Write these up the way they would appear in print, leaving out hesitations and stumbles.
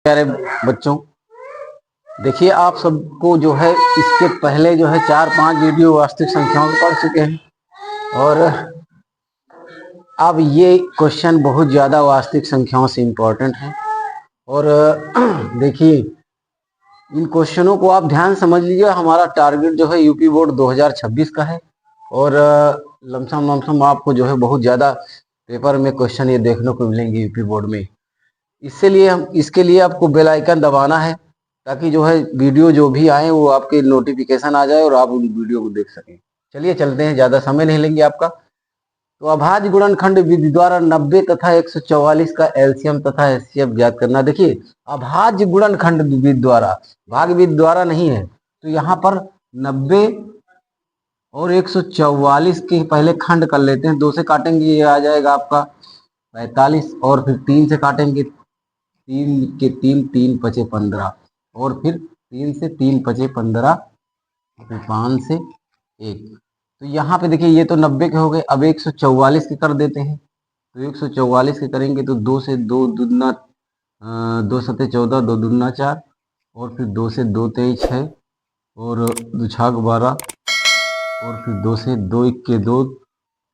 प्यारे बच्चों, देखिए आप सबको जो है इसके पहले जो है 4-5 वीडियो वास्तविक संख्याओं के पढ़ चुके हैं और अब ये क्वेश्चन बहुत ज़्यादा वास्तविक संख्याओं से इम्पोर्टेंट है। और देखिए इन क्वेश्चनों को आप ध्यान समझ लीजिए। हमारा टारगेट जो है यूपी बोर्ड 2026 का है और लमसम आपको जो है बहुत ज़्यादा पेपर में क्वेश्चन ये देखने को मिलेंगे यूपी बोर्ड में। इसके लिए आपको बेल आइकन दबाना है ताकि जो है वीडियो जो भी आए वो आपके नोटिफिकेशन आ जाए और आप उन वीडियो को देख सकें। चलिए चलते हैं, ज़्यादा समय नहीं लेंगे आपका। तो अभाज्य गुणनखंड विधि द्वारा 90 तथा 144 का एलसीएम तथा एचसीएफ ज्ञात करना। देखिए अभाज्य गुणनखंड विधि द्वारा, भाग विधि द्वारा नहीं है। तो यहाँ पर 90 और 144 के पहले खंड कर लेते हैं। 2 से काटेंगे ये आ जाएगा आपका 45 और फिर 3 से काटेंगे 3 के 3, 3 पचे 15 और फिर 3 से 3 पचे 15, फिर 5 से 1। तो यहाँ पे देखिए ये तो 90 के हो गए। अब 144 के कर देते हैं। तो 144 के करेंगे तो 2 से 2 दूना 2 सते 14, 2 दूना 4 और फिर 2 से 2 23 6 और 2 छाक 12 और फिर 2 से 2 इक्के 2,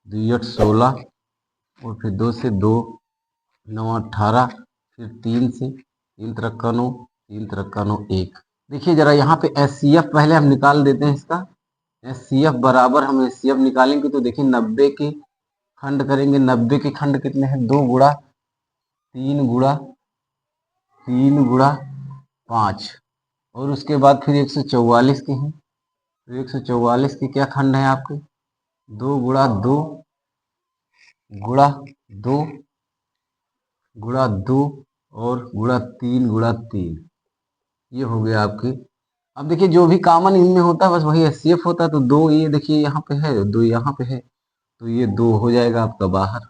2 8 16 और फिर 2 से 2 9 18, फिर 3 से 3 तिरक्का 9, 3 तिरक्का 9 1। देखिए जरा यहाँ पे एचसीएफ पहले हम निकाल देते हैं इसका। एचसीएफ बराबर हम एचसीएफ निकालेंगे तो देखिए 90 के खंड करेंगे। 90 के खंड कितने हैं? 2 गुणा 3 गुणा 3 गुणा 5 और उसके बाद फिर 144 के हैं। तो 144 के क्या खंड हैं आपके? 2 गुणा 2 गुणा 2 गुणा 2 और गुणा 3 गुणा 3। ये हो गया आपकी। अब देखिए जो भी कॉमन इनमें होता है बस वही एचसीएफ होता है। तो 2 ये देखिए यहाँ पे है, 2 यहाँ पे है, तो ये 2 हो जाएगा आपका बाहर,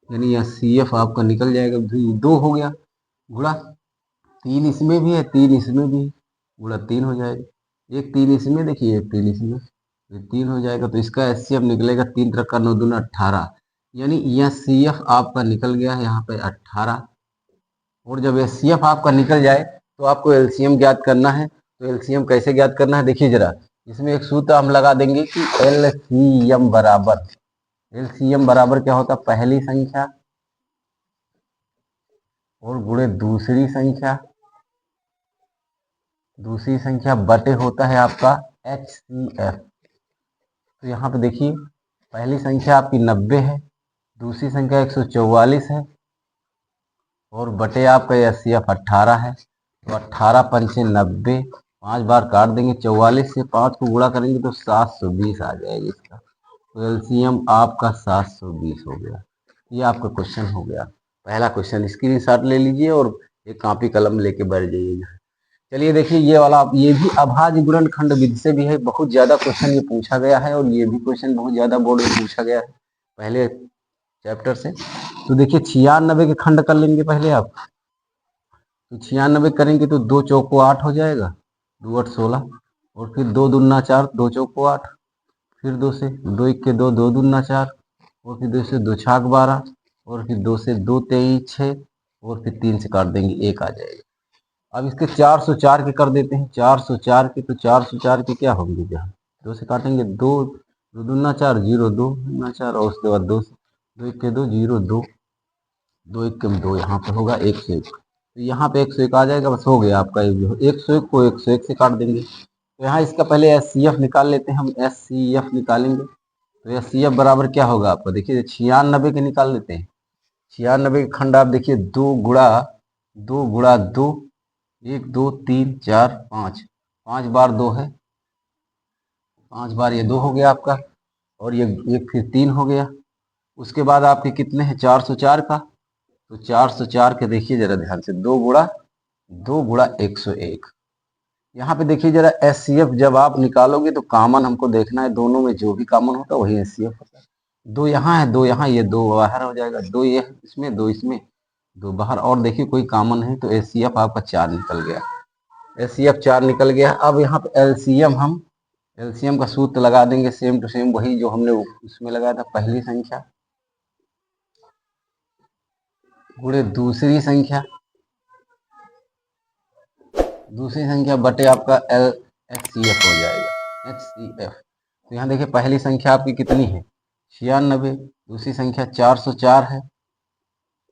यानी एचसीएफ आपका निकल जाएगा। 2 हो गया गुणा 3 इसमें भी है, 3 इसमें भी है, गुणा 3 हो जाएगा। एक 3 इसमें देखिए, एक 3 इसमें, ये 3 हो जाएगा। तो इसका एचसीएफ निकलेगा 3 त्रिका 9 दूना 18, यानी एचसीएफ आपका निकल गया है यहाँ पे 18। और जब एचसीएफ आपका निकल जाए तो आपको एलसीएम ज्ञात करना है। तो एलसीएम कैसे ज्ञात करना है देखिए जरा। इसमें एक सूत्र हम लगा देंगे कि एलसीएम बराबर, एलसीएम बराबर क्या होता है? पहली संख्या और गुणे दूसरी संख्या, दूसरी संख्या बटे होता है आपका एचसीएफ। तो यहाँ पे देखिए पहली संख्या आपकी 90 है, दूसरी संख्या 144 है और बटे आपका एचसीएफ 18 है। तो 18 पंचे 90, 5 बार काट देंगे। 44 से 5 को गुणा करेंगे तो 720 आ जाएगा इसका। तो एलसीएम आपका 720 हो गया। ये आपका क्वेश्चन हो गया, पहला क्वेश्चन। स्क्रीनशॉट ले लीजिए और एक कॉपी कलम लेके बैठ जाइएगा। चलिए देखिए ये वाला, ये भी अभाज्य गुणनखंड विधि से भी है। बहुत ज्यादा क्वेश्चन ये पूछा गया है और ये भी क्वेश्चन बहुत ज्यादा बोर्ड में पूछा गया है पहले चैप्टर से। तो देखिए 96 के खंड कर लेंगे पहले आप। तो 96 करेंगे तो 2 चौको 8 हो जाएगा, 2 8 16 और फिर 2 दूना 4, 2 चौको 8, फिर 2 से 2 इक्के 2, 2 दूना 4 और फिर 2 से 2 छाक 12 और फिर 2 से 2 23 6 और फिर 3 से काट देंगे, 1 आ जाएगा। अब इसके 404 के कर देते हैं। 404 के, तो 404 के क्या होंगे? जहाँ 2 से काटेंगे 2, 2 दूना 4, 0 2 दूना 4 और उसके बाद 2 2 इक्के 2, 0 2, 2 इक्के में 2 यहाँ पे होगा 101। तो यहाँ पे 101 आ जाएगा, बस हो गया आपका। 101 को 101 से काट देंगे। तो यहाँ इसका पहले एचसीएफ निकाल लेते हैं हम। एचसीएफ निकालेंगे तो एचसीएफ बराबर क्या होगा आपका? देखिए 96 के निकाल लेते हैं। 96 के खंड आप देखिए, 2 गुणा 2 गुणा 2, 1 2 3 4 5, 5 बार 2 है, 5 बार ये 2 हो गया आपका और ये एक फिर 3 हो गया। उसके बाद आपके कितने हैं? 404 का। तो 404 के देखिए जरा ध्यान से, 2 गुणा 101। यहाँ पे देखिए जरा एचसीएफ जब आप निकालोगे तो कॉमन हमको देखना है, दोनों में जो भी कॉमन होता है वही एचसीएफ होता है। 2 यहाँ है, 2 यहाँ, ये 2 बाहर हो जाएगा, 2 ये इसमें, 2 इसमें, 2 बाहर। और देखिए कोई कॉमन है तो एचसीएफ आपका 4 निकल गया। एचसीएफ 4 निकल गया। अब यहाँ पे एलसीएम, हम एलसीएम का सूत्र लगा देंगे सेम टू सेम, वही जो हमने उसमें लगाया था, पहली संख्या गुणे दूसरी संख्या दूसरी संख्या बटे आपका LHCF हो जाएगा, HCF। तो यहाँ देखिए पहली संख्या आपकी कितनी है 96, दूसरी संख्या 404 है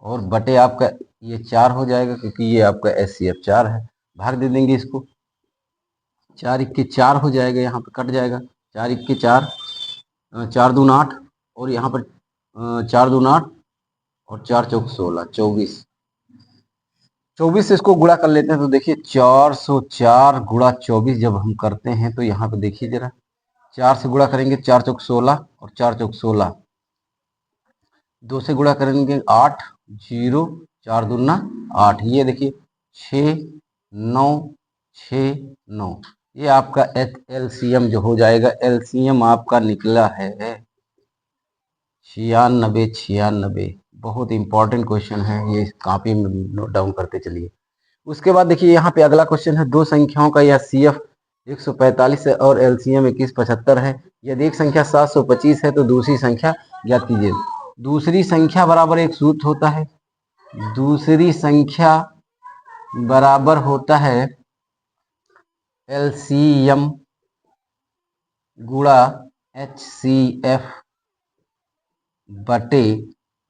और बटे आपका ये 4 हो जाएगा क्योंकि ये आपका HCF 4 है। भाग दे देंगे इसको, 4 इक्के 4 हो जाएगा, यहाँ पे कट जाएगा, 4 इक्के 4, 4 दून 8 और यहाँ पर 4 दून 8 और 4 चौक 16, 24। 24 से इसको गुणा कर लेते हैं तो देखिए 404 गुणा 24 जब हम करते हैं तो यहाँ पे देखिए जरा, 4 से गुणा करेंगे 4 चौक 16 और 4 चौक 16, 2 से गुणा करेंगे 8, 0, 4 दूना 8, ये देखिए 6 9 6 9, ये आपका LCM जो हो जाएगा, LCM आपका निकला है 96 96। बहुत इंपॉर्टेंट क्वेश्चन है ये, कॉपी में नोट डाउन करते चलिए। उसके बाद देखिए यहाँ पे अगला क्वेश्चन है, दो संख्याओं का यह CF 145 है और LCM 2175 है। यदि एक संख्या 725 है तो दूसरी संख्या ज्ञात कीजिए। दूसरी संख्या बराबर एक सूत्र होता है, दूसरी संख्या बराबर होता है LCM गुणा HCF बटे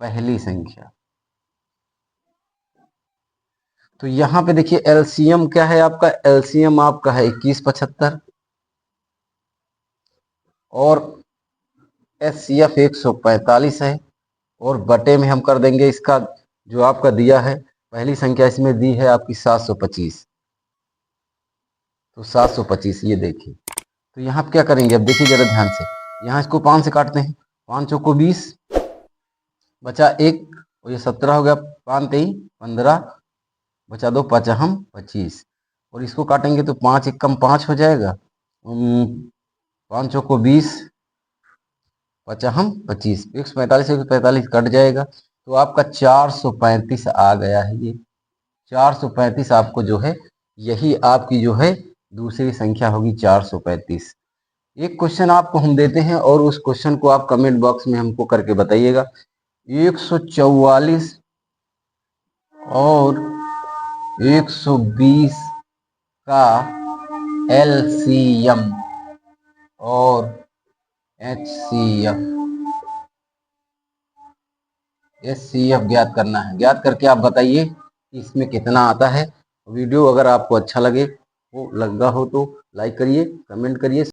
पहली संख्या। तो यहाँ पे देखिए LCM क्या है आपका, LCM आपका है 2175 और HCF 145 है और बटे में हम कर देंगे इसका जो आपका दिया है, पहली संख्या इसमें दी है आपकी 725, तो 725 ये देखिए। तो यहाँ पे क्या करेंगे, अब देखिए जरा ध्यान से, यहाँ इसको 5 से काटते हैं, 5 चौको 20, बचा 1 और ये 17 हो गया, 5 3 15, बचा 2 5 हम 25 और इसको काटेंगे तो 5 1 कम 5 हो जाएगा, 5 चौको 20, 5 हम 25, 145 से 45 कट जाएगा तो आपका 435 आ गया है। ये 435 आपको जो है, यही आपकी जो है दूसरी संख्या होगी 435। एक क्वेश्चन आपको हम देते हैं और उस क्वेश्चन को आप कमेंट बॉक्स में हमको करके बताइएगा। 144 और 120 का LCM और HCF SCF ज्ञात करना है। ज्ञात करके आप बताइए कि इसमें कितना आता है। वीडियो अगर आपको अच्छा लगे, वो लगा हो तो लाइक करिए, कमेंट करिए।